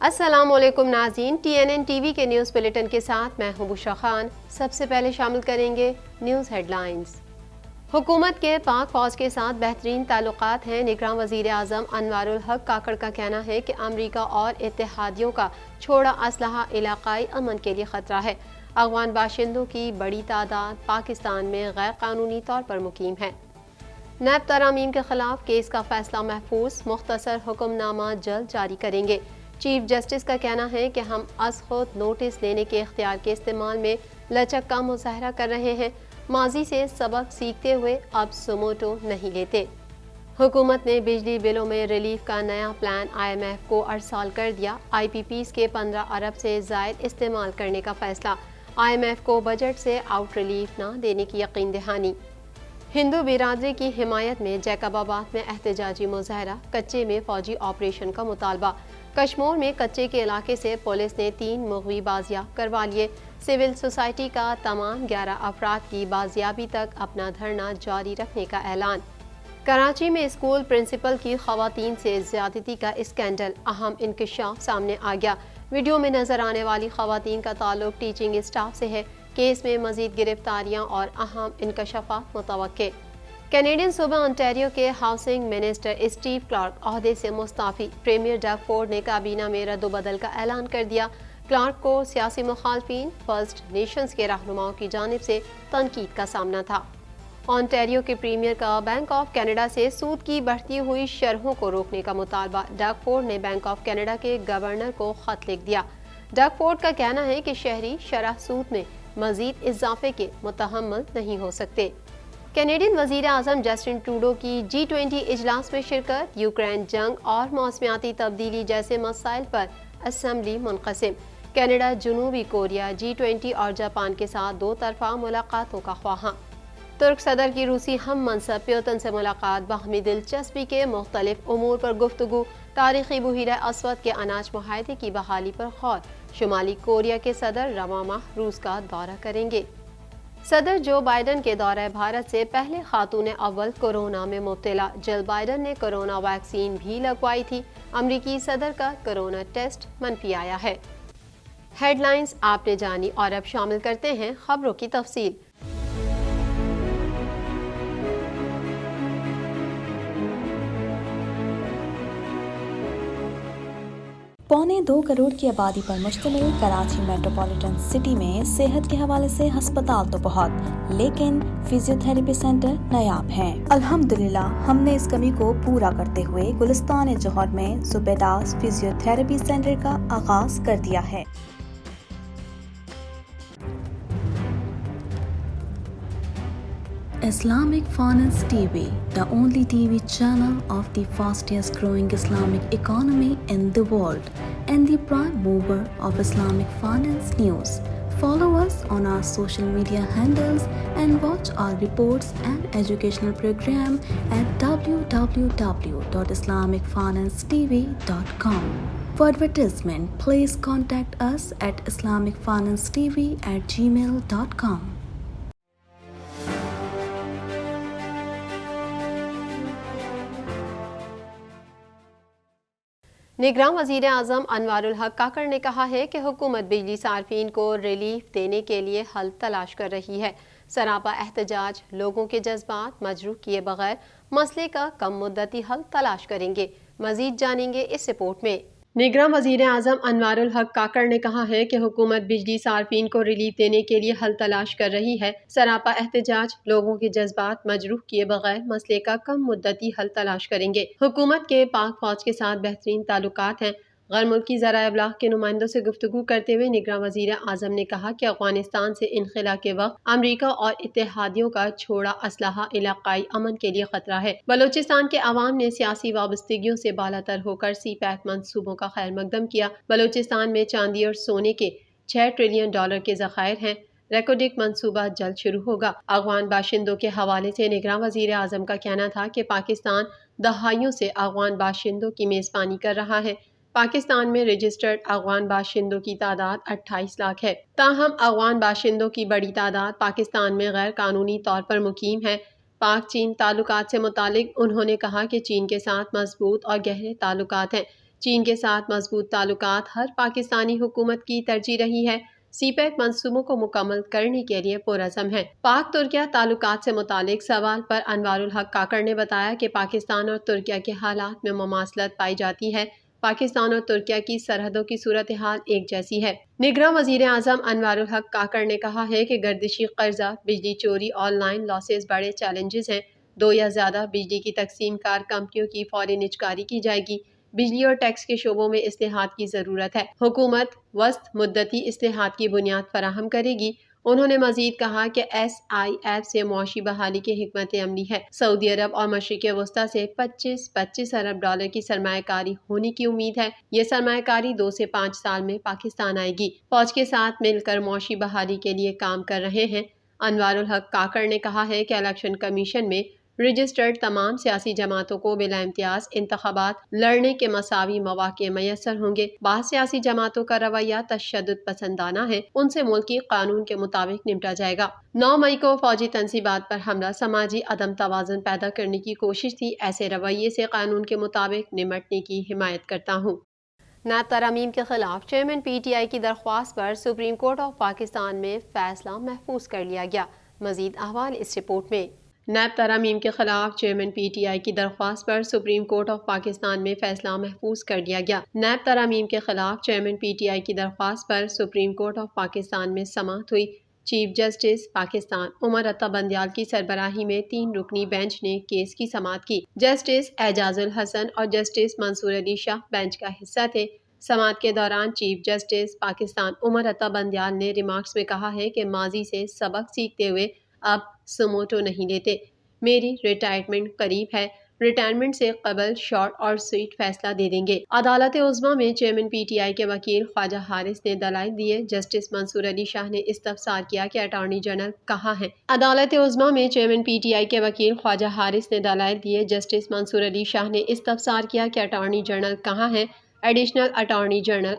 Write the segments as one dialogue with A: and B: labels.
A: السلام علیکم ناظرین، TNN ٹی وی کے نیوز بلیٹن کے ساتھ میں ہوں بشرا خان۔ سب سے پہلے شامل کریں گے نیوز ہیڈ لائنز۔ حکومت کے پاک فوج کے ساتھ بہترین تعلقات ہیں۔ نگراں وزیر اعظم انوار الحق کاکڑ کا کہنا ہے کہ امریکہ اور اتحادیوں کا چھوڑا اسلحہ علاقائی امن کے لیے خطرہ ہے۔ افغان باشندوں کی بڑی تعداد پاکستان میں غیر قانونی طور پر مقیم ہے۔ نیب ترامیم کے خلاف کیس کا فیصلہ محفوظ، مختصر حکم نامہ جلد جاری کریں گے۔ چیف جسٹس کا کہنا ہے کہ ہم از خود نوٹس لینے کے اختیار کے استعمال میں لچک کا مظاہرہ کر رہے ہیں، ماضی سے سبق سیکھتے ہوئے اب سموٹو نہیں لیتے۔ حکومت نے بجلی بلوں میں ریلیف کا نیا پلان IMF کو ارسال کر دیا۔ IPPs کے 15 ارب سے زائد استعمال کرنے کا فیصلہ، IMF کو بجٹ سے آؤٹ ریلیف نہ دینے کی یقین دہانی۔ ہندو برادری کی حمایت میں جیکب آباد میں احتجاجی مظاہرہ، کچے میں فوجی آپریشن کا مطالبہ۔ کشمور میں کچے کے علاقے سے پولیس نے 3 مغوی بازیاب کروا لیے۔ سول سوسائٹی کا تمام 11 افراد کی بازیابی تک اپنا دھرنا جاری رکھنے کا اعلان۔ کراچی میں اسکول پرنسپل کی خواتین سے زیادتی کا اسکینڈل، اہم انکشاف سامنے آ گیا۔ ویڈیو میں نظر آنے والی خواتین کا تعلق ٹیچنگ اسٹاف سے ہے۔ کیس میں مزید گرفتاریاں اور اہم انکشافات متوقع۔ کینیڈین صوبہ انٹیریو کے ہاؤسنگ منسٹر اسٹیو کلارک عہدے سے مستعفی۔ پریمیئر ڈگ فورڈ نے کابینہ میں رد و بدل کا اعلان کر دیا۔ کلارک کو سیاسی مخالفین، فرسٹ نیشنز کے رہنماؤں کی جانب سے تنقید کا سامنا تھا۔ انٹیریو کے پریمیئر کا بینک آف کینیڈا سے سود کی بڑھتی ہوئی شرحوں کو روکنے کا مطالبہ۔ ڈگ فورڈ نے بینک آف کینیڈا کے گورنر کو خط لکھ دیا۔ ڈگ فورڈ کا کہنا ہے کہ شہری شرح سود میں مزید اضافے کے متحمل نہیں ہو سکتے۔ کینیڈین وزیر اعظم جسٹن ٹروڈو کی G20 اجلاس میں شرکت۔ یوکرین جنگ اور موسمیاتی تبدیلی جیسے مسائل پر اسمبلی منقسم۔ کینیڈا جنوبی کوریا G20 اور جاپان کے ساتھ 2 طرفہ ملاقاتوں کا خواہاں۔ ترک صدر کی روسی ہم منصب پیوتن سے ملاقات، باہمی دلچسپی کے مختلف امور پر گفتگو۔ تاریخی بحیرہ اسود کے اناج معاہدے کی بحالی پر غور۔ شمالی کوریا کے صدر رواں ماہ روس کا دورہ کریں گے۔ صدر جو بائیڈن کے دورہ بھارت سے پہلے خاتون اول کورونا میں مبتلا۔ جل بائیڈن نے کورونا ویکسین بھی لگوائی تھی۔ امریکی صدر کا کورونا ٹیسٹ منفی آیا ہے۔ ہیڈ لائنز آپ نے جانی اور اب شامل کرتے ہیں خبروں کی تفصیل۔
B: 1.25 کروڑ کی آبادی پر مشتمل کراچی میٹروپولیٹن سٹی میں صحت کے حوالے سے ہسپتال تو بہت، لیکن فزیو تھراپی سینٹر نایاب ہیں۔ الحمدللہ ہم نے اس کمی کو پورا کرتے ہوئے گلستان جوہر میں زبیداس فزیو تھراپی سینٹر کا آغاز کر دیا ہے۔ Islamic Finance TV, the only TV channel of the fastest growing Islamic economy in the world and the prime mover of Islamic finance news. Follow us on our social media handles and watch our reports and educational program at www.islamicfinancetv.com. For advertisement, please contact us at islamicfinancetv@gmail.com.
A: نگراں وزیر اعظم انوار الحق کاکڑ نے کہا ہے کہ حکومت بجلی صارفین کو ریلیف دینے کے لیے حل تلاش کر رہی ہے۔ سراپا احتجاج، لوگوں کے جذبات مجروح کیے بغیر مسئلے کا کم مدتی حل تلاش کریں گے۔ مزید جانیں گے اس رپورٹ میں۔ نگراں وزیر اعظم انوار الحق کاکڑ نے کہا ہے کہ حکومت بجلی صارفین کو ریلیف دینے کے لیے حل تلاش کر رہی ہے۔ سراپا احتجاج، لوگوں کے جذبات مجروح کیے بغیر مسئلے کا کم مدتی حل تلاش کریں گے۔ حکومت کے پاک فوج کے ساتھ بہترین تعلقات ہیں۔ غیر ملکی ذرائع ابلاغ کے نمائندوں سے گفتگو کرتے ہوئے نگراں وزیر اعظم نے کہا کہ افغانستان سے انخلا کے وقت امریکہ اور اتحادیوں کا چھوڑا اسلحہ علاقائی امن کے لیے خطرہ ہے۔ بلوچستان کے عوام نے سیاسی وابستگیوں سے بالاتر ہو کر سی پیک منصوبوں کا خیر مقدم کیا۔ بلوچستان میں چاندی اور سونے کے $6 ٹریلین کے ذخائر ہیں۔ ریکوڈک منصوبہ جلد شروع ہوگا۔ افغان باشندوں کے حوالے سے نگراں وزیر اعظم کا کہنا تھا کہ پاکستان دہائیوں سے افغان باشندوں کی میزبانی کر رہا ہے۔ پاکستان میں رجسٹرڈ افغان باشندوں کی تعداد 28 لاکھ ہے۔ تاہم افغان باشندوں کی بڑی تعداد پاکستان میں غیر قانونی طور پر مقیم ہے۔ پاک چین تعلقات سے متعلق انہوں نے کہا کہ چین کے ساتھ مضبوط اور گہرے تعلقات ہیں۔ چین کے ساتھ مضبوط تعلقات ہر پاکستانی حکومت کی ترجیح رہی ہے۔ سی پیک منصوبوں کو مکمل کرنے کے لیے پرعزم ہے۔ پاک ترکیہ تعلقات سے متعلق سوال پر انوار الحق کاکڑ نے بتایا کہ پاکستان اور ترکیہ کے حالات میں مماثلت پائی جاتی ہے۔ پاکستان اور ترکیہ کی سرحدوں کی صورتحال ایک جیسی ہے۔ نگراں وزیر اعظم انوار الحق کاکڑ نے کہا ہے کہ گردشی قرضہ، بجلی چوری، آن لائن لاسز بڑے چیلنجز ہیں۔ 2 یا زیادہ بجلی کی تقسیم کار کمپنیوں کی فوری نجکاری کی جائے گی۔ بجلی اور ٹیکس کے شعبوں میں اصلاحات کی ضرورت ہے۔ حکومت وسط مدتی اصلاحات کی بنیاد فراہم کرے گی۔ انہوں نے مزید کہا کہ SIF سے معاشی بحالی کی حکمت عملی ہے۔ سعودی عرب اور مشرق وسطیٰ سے 25 ارب ڈالر کی سرمایہ کاری ہونے کی امید ہے۔ یہ سرمایہ کاری 2 سے 5 سال میں پاکستان آئے گی۔ فوج کے ساتھ مل کر معاشی بحالی کے لیے کام کر رہے ہیں۔ انوار الحق کاکڑ نے کہا ہے کہ الیکشن کمیشن میں رجسٹرڈ تمام سیاسی جماعتوں کو بلا امتیاز انتخابات لڑنے کے مساوی مواقع میسر ہوں گے۔ بعض سیاسی جماعتوں کا رویہ تشدد پسندانہ ہے، ان سے ملکی قانون کے مطابق نمٹا جائے گا۔ 9 مئی کو فوجی تنصیبات پر حملہ سماجی عدم توازن پیدا کرنے کی کوشش تھی۔ ایسے رویے سے قانون کے مطابق نمٹنے کی حمایت کرتا ہوں۔ نیب ترامیم کے خلاف چیئرمین PTI کی درخواست پر سپریم کورٹ آف پاکستان میں فیصلہ محفوظ کر لیا گیا۔ مزید احوال اس رپورٹ میں۔ نیب ترامیم کے خلاف چیئرمین PTI کی درخواست پر سپریم کورٹ آف پاکستان میں فیصلہ محفوظ کر دیا گیا۔ نیب ترامیم کے خلاف چیئرمین PTI کی درخواست پر سپریم کورٹ آف پاکستان میں سماعت ہوئی۔ چیف جسٹس پاکستان عمر عطا بندیال کی سربراہی میں 3 رکنی بینچ نے کیس کی سماعت کی۔ جسٹس اعجاز الحسن اور جسٹس منصور علی شاہ بینچ کا حصہ تھے۔ سماعت کے دوران چیف جسٹس پاکستان عمر عطا بندیال نے ریمارکس میں کہا ہے کہ ماضی سے سبق سیکھتے ہوئے اب سموٹو نہیں لیتے۔ میری ریٹائرمنٹ قریب ہے، ریٹائرمنٹ سے قبل شارٹ اور سویٹ فیصلہ دے دیں گے۔ عدالت عظمیٰ میں چیئرمین PTI کے وکیل خواجہ حارث نے دلائل دیے۔ جسٹس منصور علی شاہ نے استفسار کیا کہ اٹارنی جنرل کہاں ہیں۔ عدالت عظمیٰ میں چیئرمین PTI کے وکیل خواجہ حارث نے دلائل دیے۔ جسٹس منصور علی شاہ نے استفسار کیا کہ اٹارنی جنرل کہاں ہیں۔ ایڈیشنل اٹارنی جنرل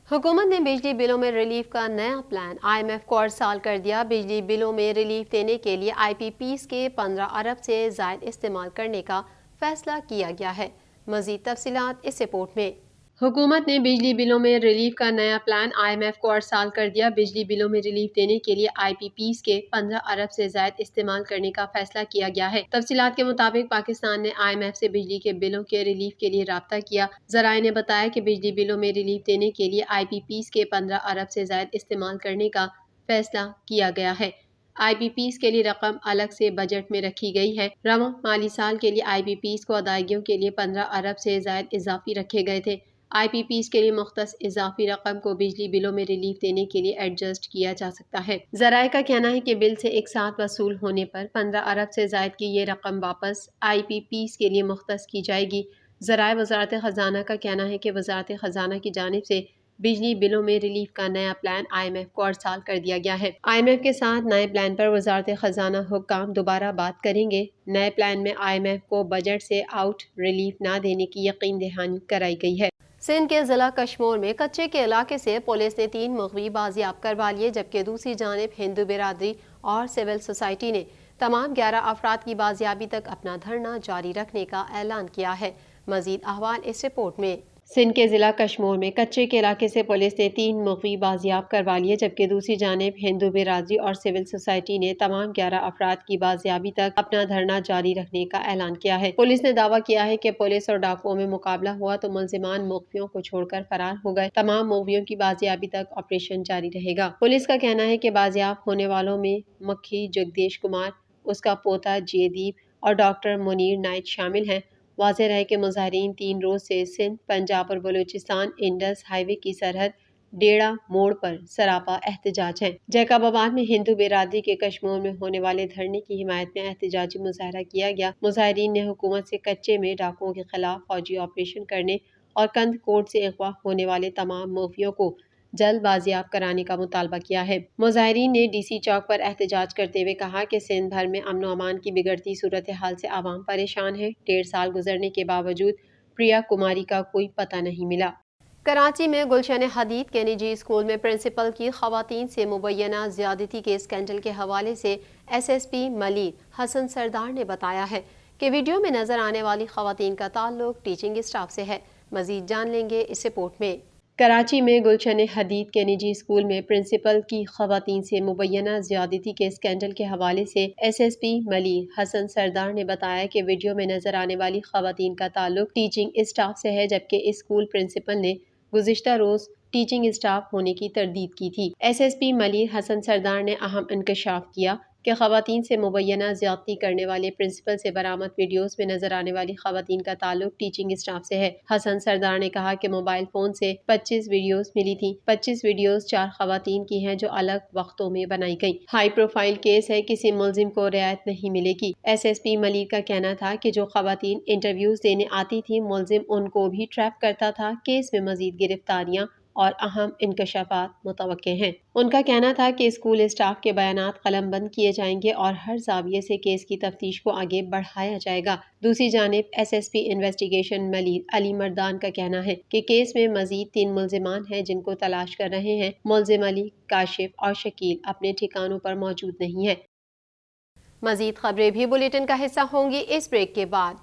A: حکومت نے بجلی بلوں میں ریلیف کا نیا پلان IMF کو ارسال کر دیا۔ بجلی بلوں میں ریلیف دینے کے لیے IPPs کے 15 ارب سے زائد استعمال کرنے کا فیصلہ کیا گیا ہے۔ مزید تفصیلات اس رپورٹ میں۔ حکومت نے بجلی بلوں میں ریلیف کا نیا پلان IMF کو ارسال کر دیا۔ بجلی بلوں میں ریلیف دینے کے لیے IPPs کے 15 ارب سے زائد استعمال کرنے کا فیصلہ کیا گیا ہے۔ تفصیلات کے مطابق پاکستان نے IMF سے بجلی کے بلوں کے ریلیف کے لیے رابطہ کیا۔ ذرائع نے بتایا کہ بجلی بلوں میں ریلیف دینے کے لیے IPPs کے 15 ارب سے زائد استعمال کرنے کا فیصلہ کیا گیا ہے۔ IPPs کے لیے رقم الگ سے بجٹ میں رکھی گئی ہے۔ رواں مالی سال کے لیے IPPs کو ادائیگیوں کے لیے 15 ارب سے زائد اضافی رکھے گئے تھے۔ IPPs کے لیے مختص اضافی رقم کو بجلی بلوں میں ریلیف دینے کے لیے ایڈجسٹ کیا جا سکتا ہے۔ ذرائع کا کہنا ہے کہ بل سے ایک ساتھ وصول ہونے پر 15 ارب سے زائد کی یہ رقم واپس IPPs کے لیے مختص کی جائے گی۔ ذرائع وزارت خزانہ کا کہنا ہے کہ وزارت خزانہ کی جانب سے بجلی بلوں میں ریلیف کا نیا پلان IMF کو ارسال کر دیا گیا ہے۔ IMF کے ساتھ نئے پلان پر وزارت خزانہ حکام دوبارہ بات کریں گے۔ نئے پلان میں IMF کو بجٹ سے آؤٹ ریلیف نہ دینے کی یقین دہانی کرائی گئی ہے۔ سندھ کے ضلع کشمور میں کچے کے علاقے سے پولیس نے 3 مغوی بازیاب کروا لیے، جبکہ دوسری جانب ہندو برادری اور سول سوسائٹی نے تمام 11 افراد کی بازیابی تک اپنا دھرنا جاری رکھنے کا اعلان کیا ہے۔ مزید احوال اس رپورٹ میں۔ سندھ کے ضلع کشمور میں کچے کے علاقے سے پولیس نے 3 مغوی بازیاب کروا لیے، جبکہ دوسری جانب ہندو برادری اور سول سوسائٹی نے تمام 11 افراد کی بازیابی تک اپنا دھرنا جاری رکھنے کا اعلان کیا ہے۔ پولیس نے دعویٰ کیا ہے کہ پولیس اور ڈاکوؤں میں مقابلہ ہوا تو ملزمان مغویوں کو چھوڑ کر فرار ہو گئے۔ تمام مغویوں کی بازیابی تک آپریشن جاری رہے گا۔ پولیس کا کہنا ہے کہ بازیاب ہونے والوں میں مکھی جگدیش کمار، اس کا پوتا جے دیپ اور ڈاکٹر منیر نائک شامل ہیں۔ واضح رہے کہ مظاہرین 3 روز سے سندھ، پنجاب اور بلوچستان انڈس ہائی وے کی سرحد ڈیڑا موڑ پر سراپا احتجاج ہیں۔ جیکب آباد میں ہندو برادری کے کشمور میں ہونے والے دھرنے کی حمایت میں احتجاجی مظاہرہ کیا گیا۔ مظاہرین نے حکومت سے کچے میں ڈاکوؤں کے خلاف فوجی آپریشن کرنے اور کند کوٹ سے اغوا ہونے والے تمام مغویوں کو جلد بازیاب کرانے کا مطالبہ کیا ہے۔ مظاہرین نے DC چوک پر احتجاج کرتے ہوئے کہا کہ سندھ بھر میں امن و امان کی بگڑتی صورتحال سے عوام پریشان ہے۔ 1.5 سال گزرنے کے باوجود پریا کماری کا کوئی پتہ نہیں ملا۔ کراچی میں گلشن حدید کے نجی اسکول میں پرنسپل کی خواتین سے مبینہ زیادتی کے اسکینڈل کے حوالے سے SSP ملیر حسن سردار نے بتایا ہے کہ ویڈیو میں نظر آنے والی خواتین کا تعلق ٹیچنگ اسٹاف سے ہے۔ مزید جان لیں گے اس رپورٹ میں۔ کراچی میں گلشن حدید کے نجی اسکول میں پرنسپل کی خواتین سے مبینہ زیادتی کے اسکینڈل کے حوالے سے ایس ایس پی ملیر حسن سردار نے بتایا کہ ویڈیو میں نظر آنے والی خواتین کا تعلق ٹیچنگ اسٹاف سے ہے، جبکہ اسکول پرنسپل نے گزشتہ روز ٹیچنگ اسٹاف ہونے کی تردید کی تھی۔ ایس ایس پی ملیر حسن سردار نے اہم انکشاف کیا کہ خواتین سے مبینہ زیادتی کرنے والے پرنسپل سے برآمد ویڈیوز میں نظر آنے والی خواتین کا تعلق ٹیچنگ اسٹاف سے ہے۔ حسن سردار نے کہا کہ موبائل فون سے 25 ویڈیوز ملی تھیں۔ 25 ویڈیوز 4 خواتین کی ہیں جو الگ وقتوں میں بنائی گئیں۔ ہائی پروفائل کیس ہے، کسی ملزم کو رعایت نہیں ملے گی۔ ایس ایس پی ملیر کا کہنا تھا کہ جو خواتین انٹرویوز دینے آتی تھیں ملزم ان کو بھی ٹریپ کرتا تھا۔ کیس میں مزید گرفتاریاں اور اہم انکشافات متوقع ہیں۔ ان کا کہنا تھا کہ اسکول اسٹاف کے بیانات قلم بند کیے جائیں گے اور ہر زاویے سے کیس کی تفتیش کو آگے بڑھایا جائے گا۔ دوسری جانب S S P investigation Malir Ali Mardan کا کہنا ہے کہ کیس میں مزید 3 ملزمان ہیں جن کو تلاش کر رہے ہیں۔ ملزم علی، کاشف اور شکیل اپنے ٹھکانوں پر موجود نہیں ہیں۔ مزید خبریں بھی بلیٹن کا حصہ ہوں گی اس بریک کے بعد۔